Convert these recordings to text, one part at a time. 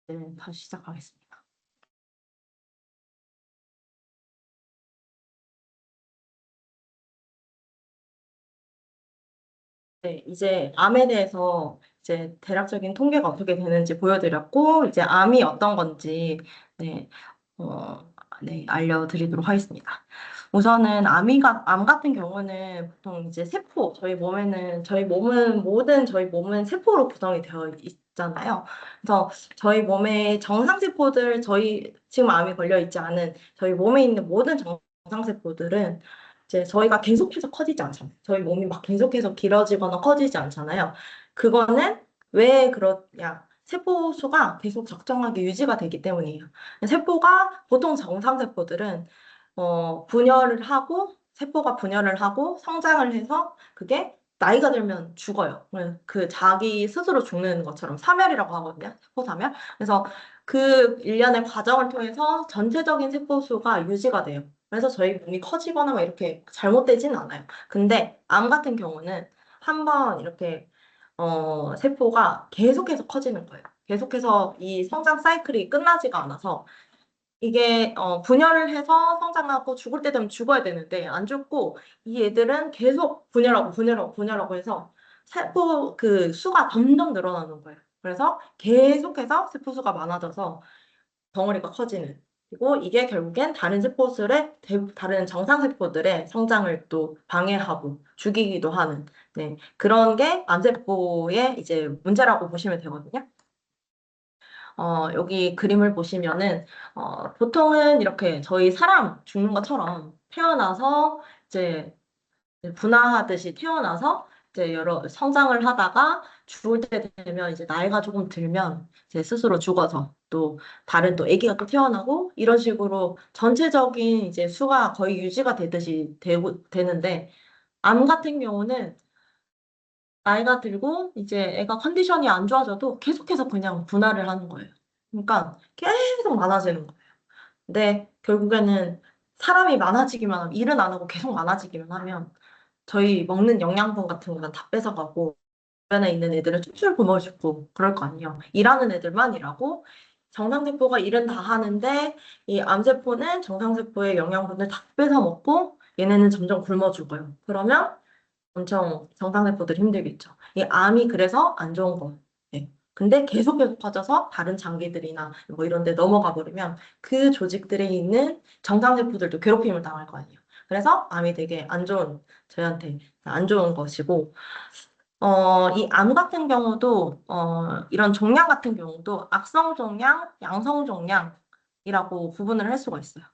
네, 다시 시작하겠습니다. 네, 이제 암에 대해서 이제 대략적인 통계가 어떻게 되는지 보여드렸고, 이제 암이 어떤 건지, 네, 알려드리도록 하겠습니다. 우선은 암 같은 경우는 보통 이제 세포, 저희 몸은 세포로 구성이 되어 있잖아요. 그래서 저희 몸의 정상세포들, 지금 암이 걸려 있지 않은 저희 몸에 있는 모든 정상세포들은 이제 저희가 계속해서 커지지 않잖아요. 저희 몸이 막 계속해서 길어지거나 커지지 않잖아요. 그거는 왜 그러냐? 세포 수가 계속 적정하게 유지가 되기 때문이에요. 세포가 보통 정상세포들은 세포가 분열을 하고 성장을 해서 그게 나이가 들면 죽어요. 그 자기 스스로 죽는 것처럼 사멸이라고 하거든요. 세포 사멸. 그래서 그 일련의 과정을 통해서 전체적인 세포 수가 유지가 돼요. 그래서 저희 몸이 커지거나 막 이렇게 잘못되진 않아요. 근데 암 같은 경우는 한번 이렇게 세포가 계속해서 커지는 거예요. 계속해서 이 성장 사이클이 끝나지가 않아서 이게 분열을 해서 성장하고 죽을 때 되면 죽어야 되는데 안 죽고 이 애들은 계속 분열하고 해서 세포 그 수가 점점 늘어나는 거예요. 그래서 계속해서 세포 수가 많아져서 덩어리가 커지는. 그리고 이게 결국엔 다른 정상세포들의 성장을 또 방해하고 죽이기도 하는, 네, 그런 게 암세포의 이제 문제라고 보시면 되거든요. 여기 그림을 보시면은, 보통은 이렇게 저희 사람 죽는 것처럼 태어나서 이제 분화하듯이 태어나서 이제 여러 성장을 하다가 죽을 때 되면 이제 나이가 조금 들면 이제 스스로 죽어서 또 다른 또 아기가 또 태어나고 이런 식으로 전체적인 이제 수가 거의 유지가 되는데 암 같은 경우는 나이가 들고 이제 애가 컨디션이 안 좋아져도 계속해서 그냥 분할을 하는 거예요. 그러니까 계속 많아지는 거예요. 근데 결국에는 사람이 많아지기만 하면 일은 안 하고 계속 많아지기만 하면 저희 먹는 영양분 같은 거는 다 뺏어가고 주변에 있는 애들은 출출 굶어 죽고 그럴 거 아니에요. 일하는 애들만 일하고 정상세포가 일은 다 하는데 이 암세포는 정상세포의 영양분을 다 뺏어 먹고 얘네는 점점 굶어 죽어요. 그러면 엄청 정상세포들이 힘들겠죠. 이 암이 그래서 안 좋은 거. 네. 근데 계속 퍼져서 다른 장기들이나 뭐 이런 데 넘어가 버리면 그 조직들에 있는 정상세포들도 괴롭힘을 당할 거 아니에요. 그래서 암이 되게 저희한테 안 좋은 것이고, 이 암 같은 경우도, 이런 종양 같은 경우도 악성 종양, 양성 종양이라고 구분을 할 수가 있어요.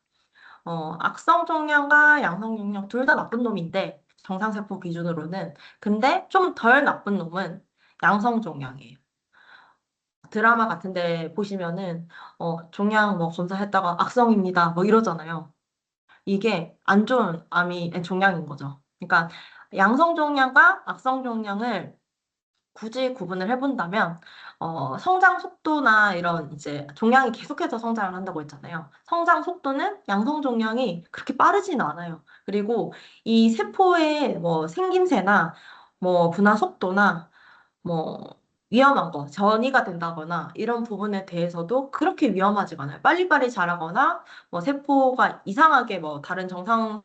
악성 종양과 양성 종양 둘 다 나쁜 놈인데, 정상세포 기준으로는. 근데 좀 덜 나쁜 놈은 양성 종양이에요. 드라마 같은 데 보시면은, 종양 뭐 검사했다가 악성입니다. 뭐 이러잖아요. 이게 안 좋은 종양인 거죠. 그러니까 양성 종양과 악성 종양을 굳이 구분을 해본다면, 성장 속도나 이런 이제 종양이 계속해서 성장을 한다고 했잖아요. 성장 속도는 양성 종양이 그렇게 빠르진 않아요. 그리고 이 세포의 뭐 생김새나 뭐 분화 속도나 뭐 위험한 거, 전이가 된다거나 이런 부분에 대해서도 그렇게 위험하지가 않아요. 빨리빨리 자라거나 뭐 세포가 이상하게 뭐 다른 정상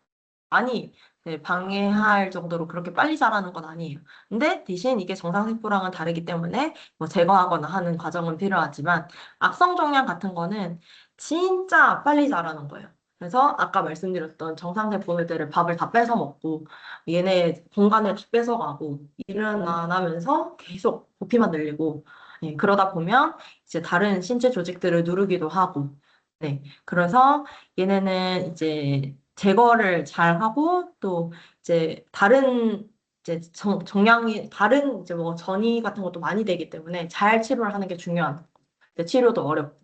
많이 네, 방해할 정도로 그렇게 빨리 자라는 건 아니에요. 근데 대신 이게 정상세포랑은 다르기 때문에 뭐 제거하거나 하는 과정은 필요하지만 악성 종양 같은 거는 진짜 빨리 자라는 거예요. 그래서 아까 말씀드렸던 정상세포들을 밥을 다 뺏어 먹고 얘네 공간을 다 뺏어가고 일은 안 하면서 계속 부피만 늘리고 그러다 보면 이제 다른 신체 조직들을 누르기도 하고 그래서 얘네는 이제 제거를 잘 하고 또 이제 다른 이제 정량이 다른 이제 뭐 전이 같은 것도 많이 되기 때문에 잘 치료를 하는 게 중요한. 근데 치료도 어렵고.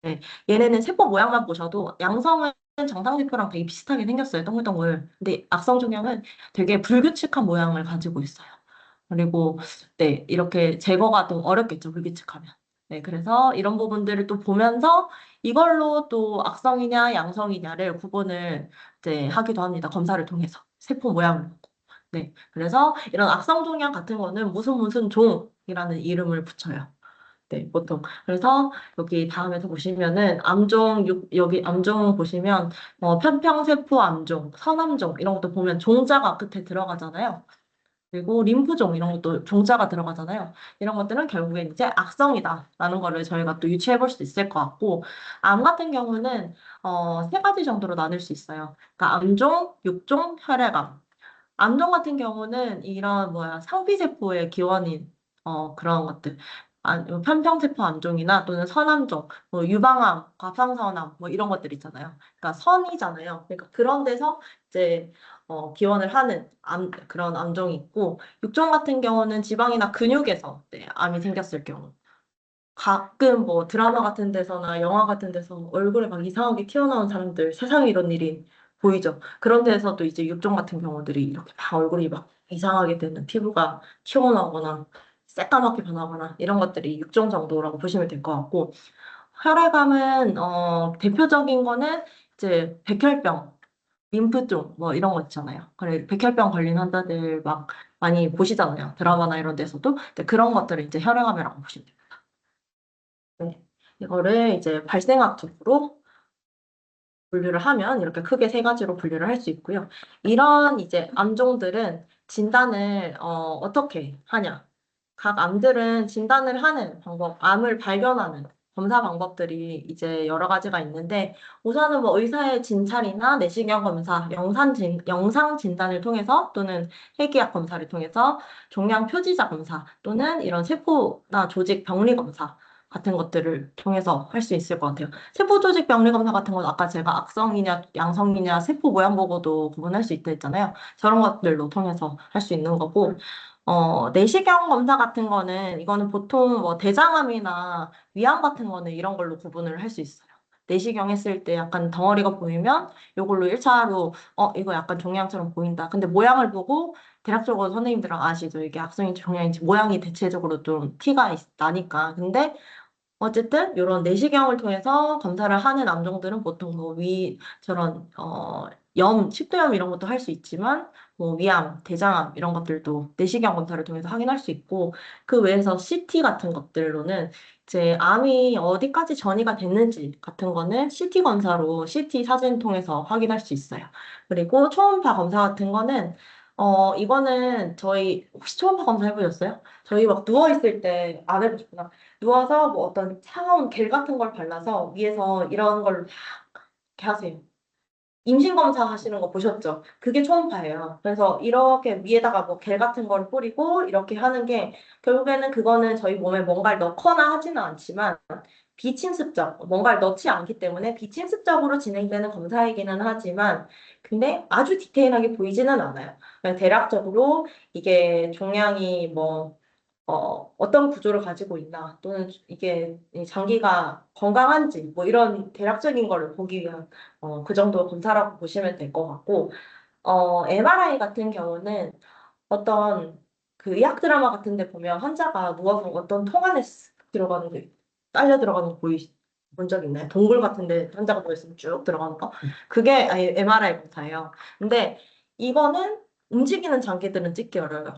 네. 얘네는 세포 모양만 보셔도 양성은 정상세포랑 되게 비슷하게 생겼어요. 동글동글. 근데 악성 종양은 되게 불규칙한 모양을 가지고 있어요. 그리고 네, 이렇게 제거가 좀 어렵겠죠. 불규칙하면. 네, 그래서 이런 부분들을 또 보면서 이걸로 또 악성이냐 양성이냐를 구분을 이제 하기도 합니다. 검사를 통해서. 세포 모양을 보고. 네. 그래서 이런 악성 종양 같은 거는 무슨 종이라는 이름을 붙여요. 네, 보통. 그래서 여기 다음에서 보시면은 여기 암종 보시면 편평세포 암종, 선암종 이런 것도 보면 종자가 끝에 들어가잖아요. 그리고 림프종 이런 것도 종자가 들어가잖아요. 이런 것들은 결국엔 이제 악성이다라는 거를 저희가 또 유추해 볼 수 있을 것 같고, 암 같은 경우는 세 가지 정도로 나눌 수 있어요. 그러니까 암종, 육종, 혈액암. 암종 같은 경우는 이런 상피세포의 기원인 그런 것들. 편평세포 암종이나 또는 선암종, 뭐 유방암, 갑상선암 뭐 이런 것들 있잖아요. 그러니까 선이잖아요. 그러니까 그런 데서 이제 기원을 하는 그런 암종이 있고 육종 같은 경우는 지방이나 근육에서 네, 암이 생겼을 경우. 가끔 뭐 드라마 같은 데서나 영화 같은 데서 얼굴에 막 이상하게 튀어나온 사람들 세상에 이런 일이 보이죠. 그런 데서도 이제 육종 같은 경우들이 이렇게 막 얼굴이 막 이상하게 되는 피부가 튀어나오거나 새까맣게 변하거나 이런 것들이 육종 정도라고 보시면 될 것 같고 혈액암은 대표적인 거는 이제 백혈병, 림프종 뭐 이런 거 있잖아요. 그래 백혈병 걸린 환자들 막 많이 보시잖아요. 드라마나 이런 데서도 근데 그런 것들을 이제 혈액암이라고 보시면 돼요. 네. 이거를 이제 발생학적으로 분류를 하면 이렇게 크게 세 가지로 분류를 할 수 있고요. 이런 이제 암종들은 진단을 어떻게 하냐? 각 암들은 진단을 하는 방법, 암을 발견하는 검사 방법들이 이제 여러 가지가 있는데 우선은 뭐 의사의 진찰이나 내시경 검사, 영상 진단을 통해서 또는 해기학 검사를 통해서 종양 표지자 검사 또는 이런 세포나 조직 병리 검사 같은 것들을 통해서 할 수 있을 것 같아요. 세포조직 병리 검사 같은 건 아까 제가 악성이냐 양성이냐 세포 모양 보고도 구분할 수 있다 했잖아요. 저런 것들로 통해서 할 수 있는 거고, 내시경 검사 같은 거는 이거는 보통 뭐 대장암이나 위암 같은 거는 이런 걸로 구분을 할 수 있어요. 내시경 했을 때 약간 덩어리가 보이면 이걸로 1차로 이거 약간 종양처럼 보인다. 근데 모양을 보고 대략적으로 선생님들은 아시죠? 이게 악성인지 종양인지 모양이 대체적으로 좀 티가 나니까. 근데 어쨌든 이런 내시경을 통해서 검사를 하는 암종들은 보통 뭐 저런 식도염 이런 것도 할 수 있지만 뭐 위암, 대장암 이런 것들도 내시경 검사를 통해서 확인할 수 있고 그 외에서 CT 같은 것들로는 이제 암이 어디까지 전이가 됐는지 같은 거는 CT 검사로 CT 사진 통해서 확인할 수 있어요. 그리고 초음파 검사 같은 거는 이거는 저희 혹시 초음파 검사 해보셨어요? 저희 막 누워 있을 때 안 해보셨구나. 누워서 뭐 어떤 차가운 겔 같은 걸 발라서 위에서 이런 걸 막 이렇게 하세요. 임신검사 하시는 거 보셨죠? 그게 초음파예요. 그래서 이렇게 위에다가 뭐 겔 같은 걸 뿌리고 이렇게 하는 게 결국에는 그거는 저희 몸에 뭔가를 넣거나 하지는 않지만 비침습적, 뭔가를 넣지 않기 때문에 비침습적으로 진행되는 검사이기는 하지만 근데 아주 디테일하게 보이지는 않아요. 그냥 대략적으로 이게 종양이 뭐 어떤 구조를 가지고 있나, 또는 이게 이 장기가 건강한지, 뭐 이런 대략적인 거를 보기 위한 그 정도 검사라고 보시면 될 것 같고, MRI 같은 경우는 어떤 그 의학 드라마 같은 데 보면 환자가 누워서 어떤 통 안에 들어가는 게, 딸려 들어가는 거 본 적 있나요? 동굴 같은 데 환자가 누워있으면 쭉 들어가는 거? 그게 MRI 검사예요. 근데 이거는 움직이는 장기들은 찍기 어려워요.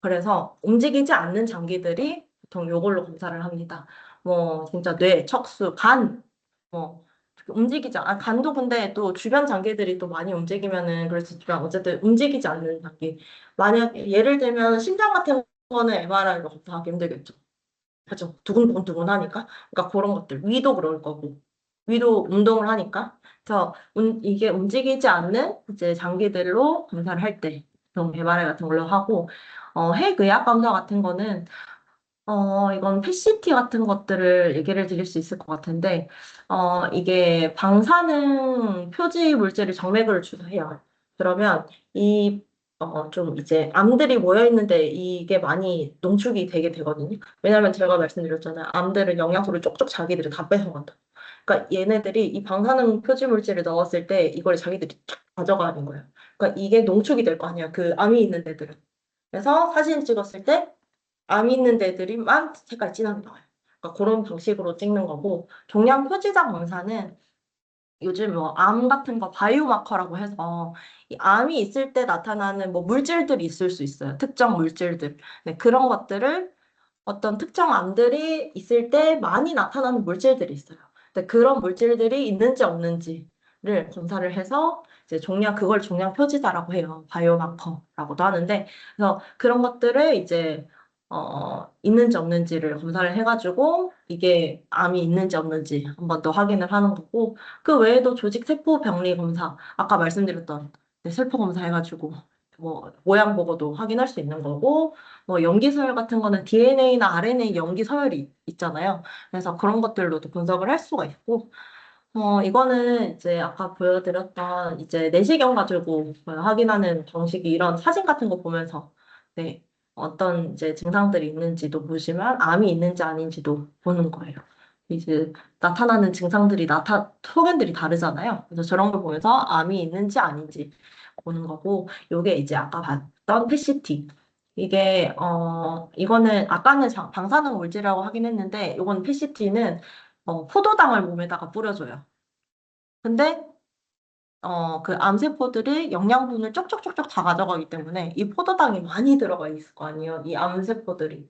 그래서 움직이지 않는 장기들이 보통 요걸로 검사를 합니다. 뭐 진짜 뇌, 척수, 간, 뭐 움직이지 간도 근데 또 주변 장기들이 또 많이 움직이면은 그럴 수 있지만 어쨌든 움직이지 않는 장기. 만약 예를 들면 심장 같은 거는 MRI로 검사하기 힘들겠죠. 그죠? 두근두근 하니까. 그러니까 그런 것들. 위도 그럴 거고. 위도 운동을 하니까. 그래서 이게 움직이지 않는 이제 장기들로 검사를 할 때, 그런 MRI 같은 걸로 하고, 핵의학 검사 같은 거는, 이건 PCT 같은 것들을 얘기를 드릴 수 있을 것 같은데, 이게 방사능 표지 물질을 정맥을 주사해요. 그러면 좀 이제 암들이 모여 있는데 이게 많이 농축이 되게 되거든요. 왜냐면 제가 말씀드렸잖아요. 암들은 영양소를 쪽쪽 자기들이 다 뺏어간다. 그러니까 얘네들이 이 방사능 표지 물질을 넣었을 때 이걸 자기들이 쫙 가져가는 거예요. 그러니까 이게 농축이 될 거 아니야. 그 암이 있는 데들은. 그래서 사진 찍었을 때 암 있는 데들이만 색깔 진하게 나와요. 그러니까 그런 방식으로 찍는 거고 종양 표지자 검사는 요즘 뭐 암 같은 거 바이오마커라고 해서 이 암이 있을 때 나타나는 뭐 물질들이 있을 수 있어요. 특정 물질들. 네, 그런 것들을 어떤 특정 암들이 있을 때 많이 나타나는 물질들이 있어요. 근데 그런 물질들이 있는지 없는지를 검사를 해서 이제 그걸 종양 표지자라고 해요. 바이오마커라고도 하는데, 그래서 그런 것들을 이제 있는지 없는지를 검사를 해가지고 이게 암이 있는지 없는지 한번 더 확인을 하는 거고, 그 외에도 조직 세포 병리 검사, 아까 말씀드렸던 세포 검사 해가지고 뭐 모양 보고도 확인할 수 있는 거고, 뭐 염기 서열 같은 거는 DNA나 RNA 염기 서열이 있잖아요. 그래서 그런 것들로도 분석을 할 수가 있고, 이거는 이제 아까 보여드렸던 이제 내시경 가지고 확인하는 방식이 이런 사진 같은 거 보면서 네, 어떤 이제 증상들이 있는지도 보시면 암이 있는지 아닌지도 보는 거예요. 이제 나타나는 증상들이 소견들이 다르잖아요. 그래서 저런 걸 보면서 암이 있는지 아닌지 보는 거고, 요게 이제 아까 봤던 PCT. 이거는 아까는 방사능 물질이라고 하긴 했는데, 이건 PCT는 포도당을 몸에다가 뿌려줘요. 근데 그 암세포들이 영양분을 쪽쪽쪽쪽 다 가져가기 때문에 이 포도당이 많이 들어가 있을 거 아니에요. 이 암세포들이.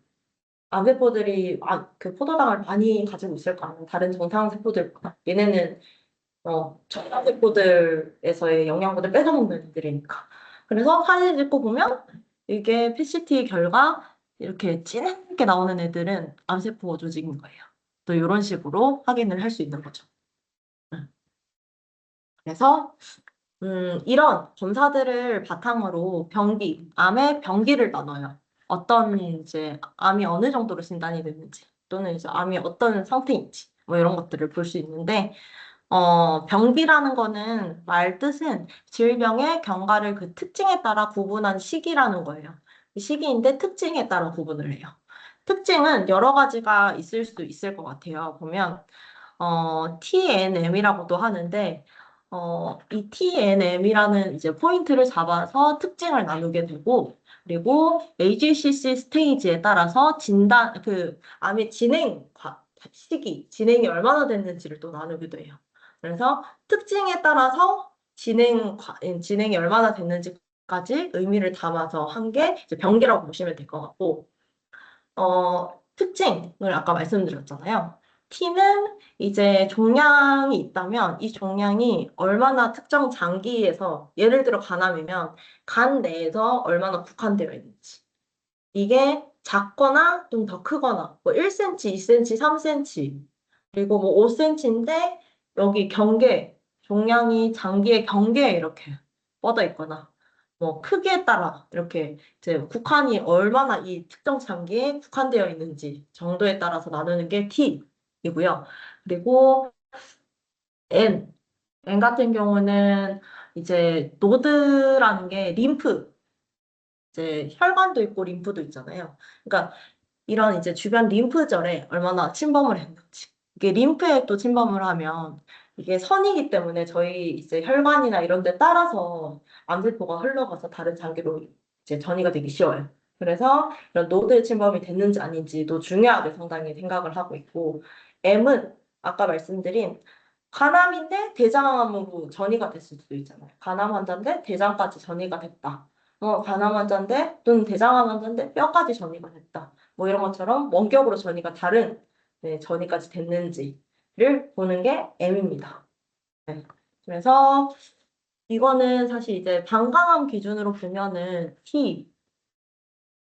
암세포들이 그 포도당을 많이 가지고 있을 거 아니에요. 다른 정상세포들보다. 얘네는 정상세포들에서의 영양분을 뺏어먹는 애들이니까. 그래서 사진 찍고 보면 이게 PCT 결과 이렇게 진하게 나오는 애들은 암세포 조직인 거예요. 또 이런 식으로 확인을 할 수 있는 거죠. 음. 그래서 이런 검사들을 바탕으로 암의 병기를 나눠요. 어떤 이제 암이 어느 정도로 진단이 됐는지, 또는 이제 암이 어떤 상태인지, 뭐 이런 것들을 볼 수 있는데, 병기라는 거는 말 뜻은 질병의 경과를 그 특징에 따라 구분한 시기라는 거예요. 그 시기인데 특징에 따라 구분을 해요. 특징은 여러 가지가 있을 수 있을 것 같아요. 보면 TNM이라고도 하는데, 이 TNM이라는 이제 포인트를 잡아서 특징을 나누게 되고, 그리고 AGCC 스테이지에 따라서 암의 시기, 진행이 얼마나 됐는지를 또 나누기도 해요. 그래서 특징에 따라서 진행이 얼마나 됐는지까지 의미를 담아서 한 게 이제 병기라고 보시면 될 것 같고, 특징을 아까 말씀드렸잖아요. T는 이제 종양이 있다면 이 종양이 얼마나 특정 장기에서, 예를 들어 간암이면 간 내에서 얼마나 국한되어 있는지. 이게 작거나 좀 더 크거나, 뭐 1cm, 2cm, 3cm, 그리고 뭐 5cm인데 여기 종양이 장기의 경계에 이렇게 뻗어 있거나, 뭐 크기에 따라 이렇게 이제 국한이 얼마나 이 특정 장기에 국한되어 있는지 정도에 따라서 나누는 게 T이고요. 그리고 N, N 같은 경우는 이제 노드라는 게 이제 혈관도 있고 림프도 있잖아요. 그러니까 이런 이제 주변 림프절에 얼마나 침범을 했는지. 이게 림프에 또 침범을 하면 이게 선이기 때문에 저희 이제 혈관이나 이런 데 따라서 암세포가 흘러가서 다른 장기로 이제 전이가 되기 쉬워요. 그래서 이런 노드 침범이 됐는지 아닌지도 중요하게 상당히 생각을 하고 있고, M은 아까 말씀드린 간암인데 대장암으로 전이가 됐을 수도 있잖아요. 간암 환자인데 대장까지 전이가 됐다. 간암 환자인데 또는 대장암 환자인데 뼈까지 전이가 됐다. 뭐 이런 것처럼 원격으로 전이가 다른 전이까지 됐는지를 보는 게 M입니다. 네. 그래서 이거는 사실 이제 방광암 기준으로 보면은 T,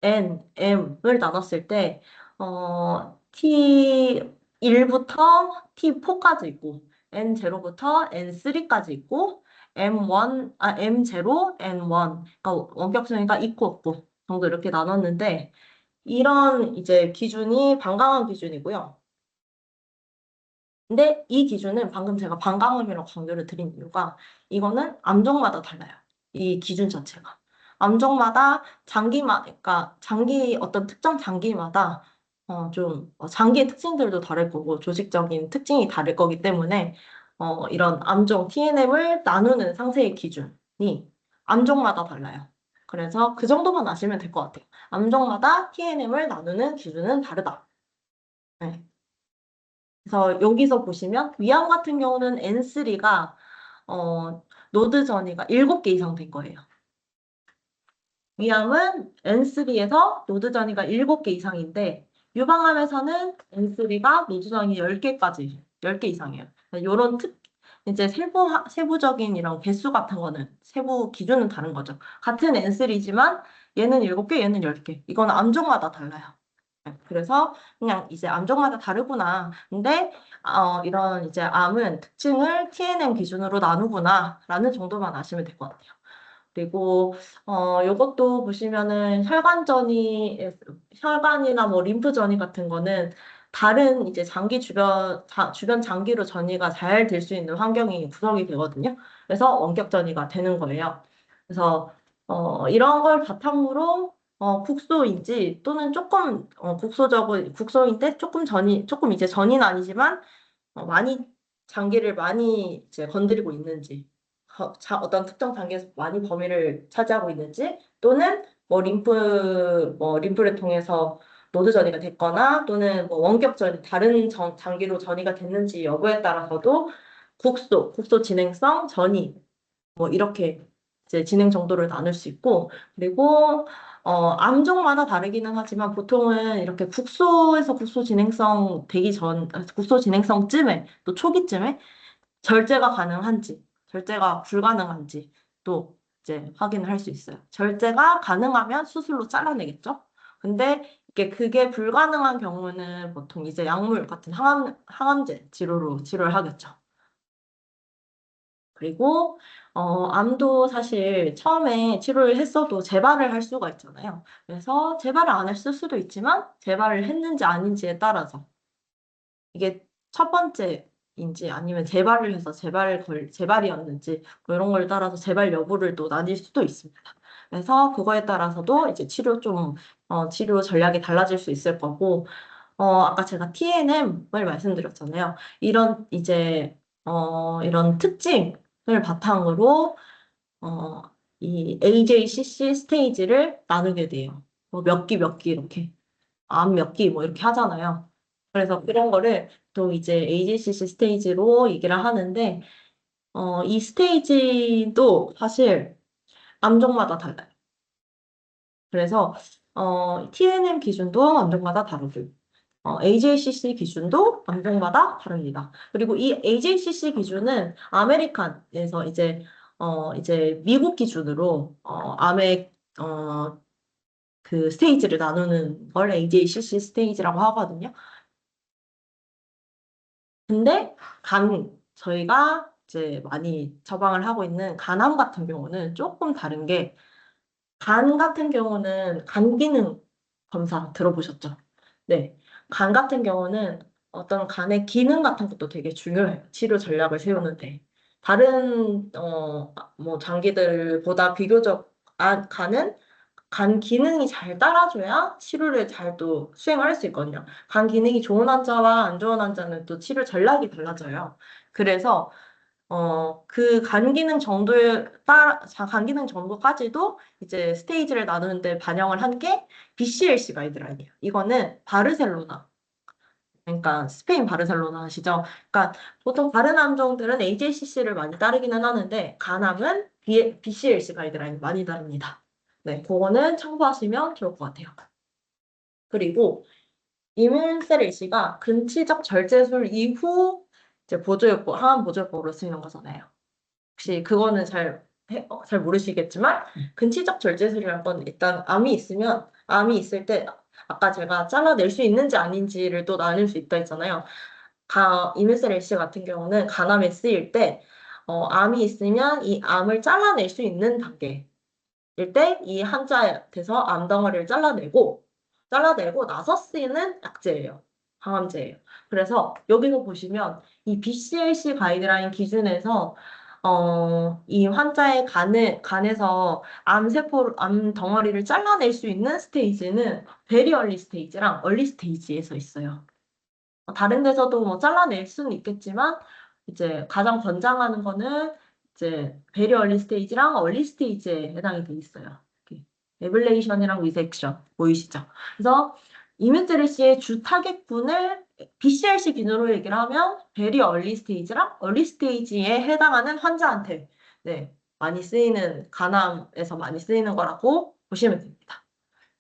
N, M을 나눴을 때 T1부터 T4까지 있고 N0부터 N3까지 있고 M0, N1, 그러니까 원격수니까 있고 없고 정도 이렇게 나눴는데, 이런 이제 기준이 방광암 기준이고요. 근데 이 기준은 방금 제가 방광암이라고 강조를 드린 이유가, 이거는 암종마다 달라요. 이 기준 자체가. 암종마다 그러니까 어떤 특정 장기마다 장기의 특징들도 다를 거고 조직적인 특징이 다를 거기 때문에 이런 암종 TNM을 나누는 상세의 기준이 암종마다 달라요. 그래서 그 정도만 아시면 될 것 같아요. 암종마다 TNM을 나누는 기준은 다르다. 네. 그래서 여기서 보시면 위암 같은 경우는 N3가 노드 전이가 7개 이상 된 거예요. 위암은 N3에서 노드 전이가 7개 이상인데 유방암에서는 N3가 노즈정이 10개까지, 10개 이상이에요. 요런 이제 세부적인 이런 개수 같은 거는, 세부 기준은 다른 거죠. 같은 N3지만 얘는 7개, 얘는 10개. 이건 암종마다 달라요. 네, 그래서 그냥 이제 암종마다 다르구나. 근데 이런 이제 암은 특징을 TNM 기준으로 나누구나 라는 정도만 아시면 될 것 같아요. 그리고 요것도 보시면은 혈관이나 뭐 림프 전이 같은 거는 다른 이제 장기 주변 장기로 전이가 잘 될 수 있는 환경이 구성이 되거든요. 그래서 원격 전이가 되는 거예요. 그래서 이런 걸 바탕으로 국소인지 또는 조금 국소인데 조금 이제 전이는 아니지만 많이 장기를 많이 이제 건드리고 있는지, 어떤 특정 장기에서 많이 범위를 차지하고 있는지, 또는 뭐 림프를 통해서 노드 전이가 됐거나, 또는 뭐 원격 다른 장기로 전이가 됐는지 여부에 따라서도 국소 진행성, 전이, 뭐 이렇게 이제 진행 정도를 나눌 수 있고, 그리고 암종마다 다르기는 하지만 보통은 이렇게 국소 진행성쯤에 또 초기쯤에 절제가 가능한지, 절제가 불가능한지 또 이제 확인을 할 수 있어요. 절제가 가능하면 수술로 잘라내겠죠. 근데 그게 불가능한 경우는 보통 이제 약물 같은 항암제 치료로 치료를 하겠죠. 그리고 암도 사실 처음에 치료를 했어도 재발을 할 수가 있잖아요. 그래서 재발을 안 했을 수도 있지만 재발을 했는지 아닌지에 따라서 이게 첫 번째인지 아니면 재발을 해서 재발이었는지 뭐 이런 걸 따라서 재발 여부를 또 나뉠 수도 있습니다. 그래서 그거에 따라서도 이제 치료 전략이 달라질 수 있을 거고, 아까 제가 TNM을 말씀드렸잖아요. 이런 특징을 바탕으로, 어, 이 AJCC 스테이지를 나누게 돼요. 뭐 몇 기 이렇게. 암 몇 기 뭐 이렇게 하잖아요. 그래서 그런 거를 또 이제 AGCC 스테이지로 얘기를 하는데, 이 스테이지도 사실 암종마다 달라요. 그래서 TNM 기준도 암종마다 다르고, AJCC 기준도 암종마다 다릅니다. 그리고 이 AJCC 기준은 아메리칸에서 이제 미국 기준으로 암의 그 스테이지를 나누는 걸 AJCC 스테이지라고 하거든요. 근데 저희가 이제 많이 처방을 하고 있는 간암 같은 경우는 조금 다른 게, 간 같은 경우는 간 기능 검사 들어보셨죠? 네. 간 같은 경우는 어떤 간의 기능 같은 것도 되게 중요해요. 치료 전략을 세우는데. 다른, 뭐, 장기들보다 비교적, 간은 간 기능이 잘 따라줘야 치료를 잘 또 수행할 수 있거든요. 간 기능이 좋은 환자와 안 좋은 환자는 또 치료 전략이 달라져요. 그래서 그 간 기능 정도까지도 이제 스테이지를 나누는데 반영을 한 게 BCLC 가이드라인이에요. 이거는 바르셀로나. 그러니까 스페인 바르셀로나 아시죠? 그러니까 보통 다른 암종들은 AJCC를 많이 따르기는 하는데 간암은 BCLC 가이드라인 많이 다릅니다. 네, 그거는 참고하시면 좋을 것 같아요. 그리고 이민세일씨가 근치적 절제술 이후 이제 항암 보조요법으로 쓰이는 거잖아요. 혹시 그거는 잘 모르시겠지만, 근치적 절제술이라는 건 일단 암이 있을 때, 아까 제가 잘라낼 수 있는지 아닌지를 또 나눌 수 있다 했잖아요. 이밀셀 A씨 같은 경우는 간암에 쓰일 때, 암이 있으면 이 암을 잘라낼 수 있는 단계일 때, 이 환자한테서 암덩어리를 잘라내고 나서 쓰이는 약제예요. 항암제예요. 그래서 여기서 보시면 이 BCLC 가이드라인 기준에서 이 환자의 간에서 암 덩어리를 잘라낼 수 있는 스테이지는 베리 얼리 스테이지랑 얼리 스테이지에서 있어요. 다른 데서도 뭐 잘라낼 수는 있겠지만, 이제 가장 권장하는 거는 이제 베리 얼리 스테이지랑 얼리 스테이지에 해당이 돼 있어요. 에블레이션이랑 리섹션 보이시죠? 그래서 이문재리 씨의 주 타겟군을 BCRC 기준으로 얘기를 하면 베리 얼리 스테이지랑 얼리 스테이지에 해당하는 환자한테 네, 간암에서 많이 쓰이는 거라고 보시면 됩니다.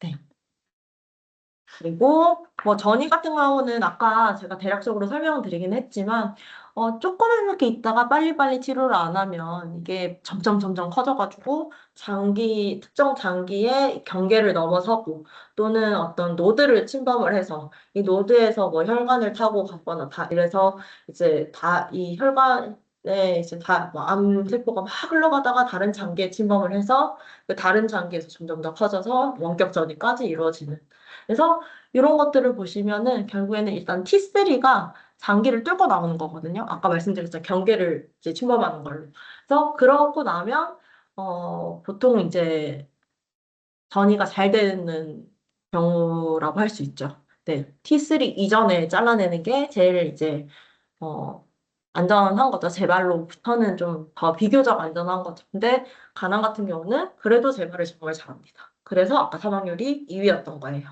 네. 그리고 뭐 전이 같은 경우는 아까 제가 대략적으로 설명을 드리긴 했지만 조금 이렇게 있다가 빨리빨리 치료를 안 하면 이게 점점 커져가지고 특정 장기의 경계를 넘어서고 또는 어떤 노드를 침범을 해서 이 노드에서 뭐 혈관을 타고 가거나 다 이래서 이제 다 이 혈관에 이제 다뭐 암세포가 막 흘러가다가 다른 장기에 침범을 해서 그 다른 장기에서 점점 더 커져서 원격전이까지 이루어지는. 그래서 이런 것들을 보시면은 결국에는 일단 T3가 장기를 뚫고 나오는 거거든요. 아까 말씀드렸잖아요. 경계를 이제 침범하는 걸로. 그래서 그러고 나면 보통 이제 전이가 잘 되는 경우라고 할 수 있죠. 네, T3 이전에 잘라내는 게 제일 이제 어, 안전한 거죠. 재발로부터는 좀 더 비교적 안전한 거죠. 근데 가난 같은 경우는 그래도 재발을 정말 잘합니다. 그래서 아까 사망률이 2위였던 거예요.